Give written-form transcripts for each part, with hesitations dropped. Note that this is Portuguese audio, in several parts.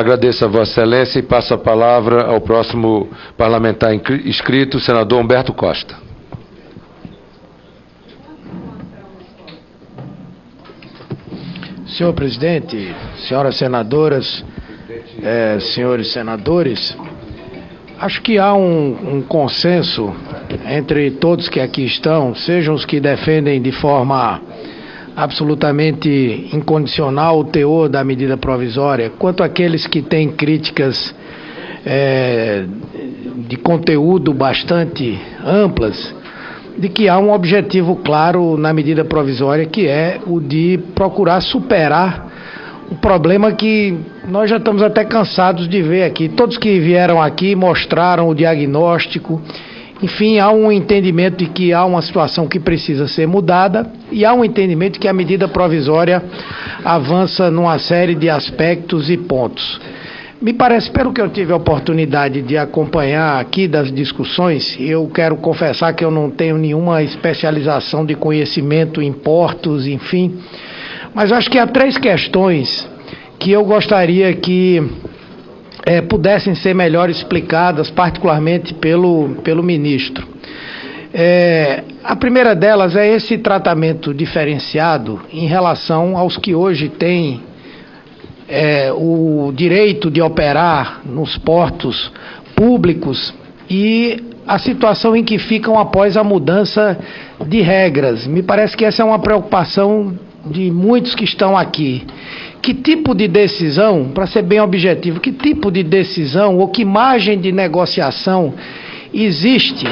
Agradeço a Vossa Excelência e passo a palavra ao próximo parlamentar inscrito, o senador Humberto Costa. Senhor presidente, senhoras senadoras, senhores senadores, acho que há um consenso entre todos que aqui estão, sejam os que defendem de forma absolutamente incondicional o teor da medida provisória, quanto aqueles que têm críticas de conteúdo bastante amplas, de que há um objetivo claro na medida provisória, que é o de procurar superar um problema que nós já estamos até cansados de ver aqui. Todos que vieram aqui mostraram o diagnóstico. Enfim, há um entendimento de que há uma situação que precisa ser mudada e há um entendimento de que a medida provisória avança numa série de aspectos e pontos. Me parece, pelo que eu tive a oportunidade de acompanhar aqui das discussões, eu quero confessar que eu não tenho nenhuma especialização de conhecimento em portos, enfim, mas acho que há 3 questões que eu gostaria que pudessem ser melhor explicadas, particularmente pelo ministro. A primeira delas é esse tratamento diferenciado em relação aos que hoje têm o direito de operar nos portos públicos e a situação em que ficam após a mudança de regras. Me parece que essa é uma preocupação de muitos que estão aqui. Que tipo de decisão, para ser bem objetivo, que tipo de decisão ou que margem de negociação existe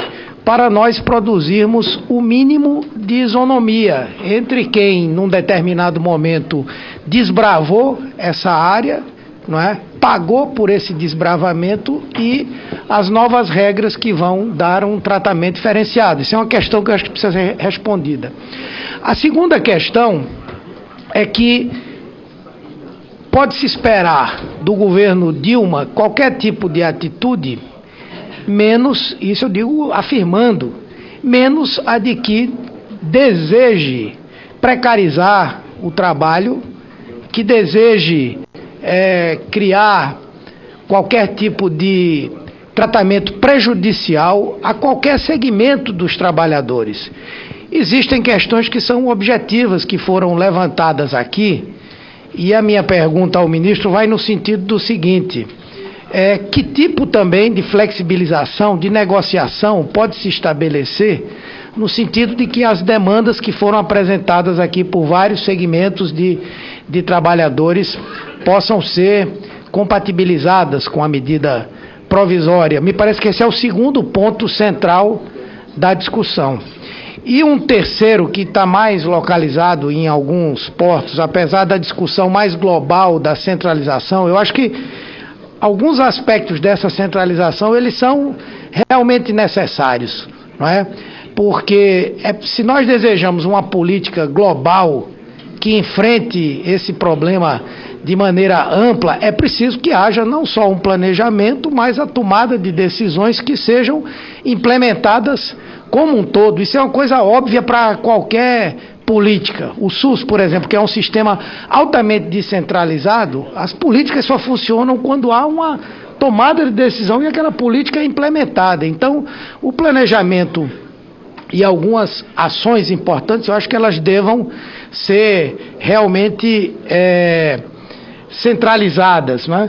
para nós produzirmos o mínimo de isonomia entre quem, num determinado momento, desbravou essa área, não é? Pagou por esse desbravamento e as novas regras que vão dar um tratamento diferenciado. Isso é uma questão que eu acho que precisa ser respondida. A segunda questão é que pode-se esperar do governo Dilma qualquer tipo de atitude, menos, isso eu digo afirmando, menos a de que deseje precarizar o trabalho, que deseje criar qualquer tipo de tratamento prejudicial a qualquer segmento dos trabalhadores. Existem questões que são objetivas, que foram levantadas aqui, e a minha pergunta ao ministro vai no sentido do seguinte: que tipo também de flexibilização, de negociação pode se estabelecer no sentido de que as demandas que foram apresentadas aqui por vários segmentos de trabalhadores possam ser compatibilizadas com a medida provisória? Me parece que esse é o segundo ponto central da discussão. E um terceiro que está mais localizado em alguns portos, apesar da discussão mais global da centralização, eu acho que alguns aspectos dessa centralização, eles são realmente necessários, não é? Porque se nós desejamos uma política global que enfrente esse problema de maneira ampla, é preciso que haja não só um planejamento, mas a tomada de decisões que sejam implementadas como um todo. Isso é uma coisa óbvia para qualquer política. O SUS, por exemplo, que é um sistema altamente descentralizado, as políticas só funcionam quando há uma tomada de decisão e aquela política é implementada. Então, o planejamento e algumas ações importantes, eu acho que elas devam ser realmente centralizadas, não é?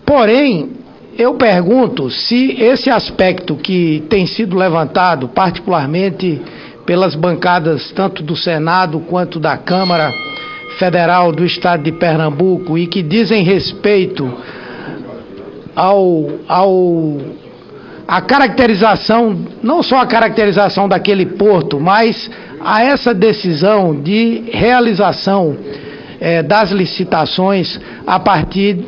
Porém, eu pergunto se esse aspecto que tem sido levantado, particularmente pelas bancadas tanto do Senado quanto da Câmara Federal do Estado de Pernambuco, e que dizem respeito a caracterização, não só a caracterização daquele porto, mas a essa decisão de realização das licitações a partir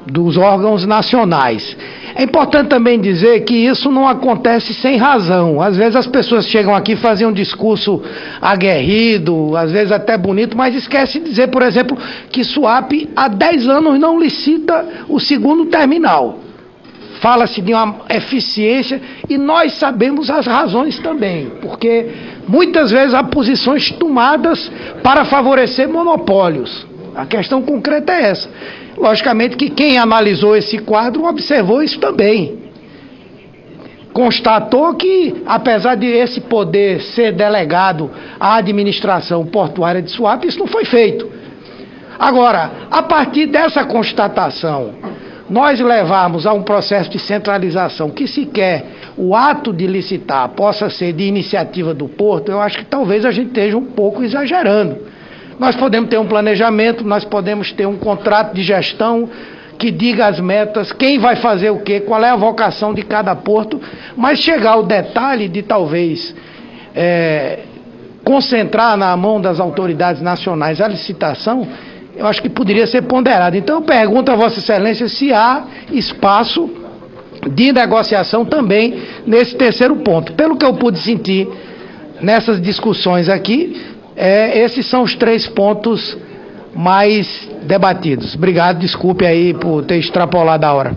dos órgãos nacionais. É importante também dizer que isso não acontece sem razão. Às vezes as pessoas chegam aqui e fazem um discurso aguerrido, às vezes até bonito, mas esquecem de dizer, por exemplo, que Suape há 10 anos não licita o segundo terminal. Fala-se de uma eficiência e nós sabemos as razões também, porque muitas vezes há posições tomadas para favorecer monopólios. A questão concreta é essa. Logicamente que quem analisou esse quadro observou isso também. Constatou que, apesar de esse poder ser delegado à administração portuária de Suape, isso não foi feito. Agora, a partir dessa constatação, nós levarmos a um processo de centralização que sequer o ato de licitar possa ser de iniciativa do Porto, eu acho que talvez a gente esteja um pouco exagerando. Nós podemos ter um planejamento, nós podemos ter um contrato de gestão que diga as metas, quem vai fazer o quê, qual é a vocação de cada porto, mas chegar ao detalhe de talvez concentrar na mão das autoridades nacionais a licitação, eu acho que poderia ser ponderado. Então eu pergunto a Vossa Excelência se há espaço de negociação também nesse terceiro ponto. Pelo que eu pude sentir nessas discussões aqui, esses são os 3 pontos mais debatidos. Obrigado, desculpe aí por ter extrapolado a hora.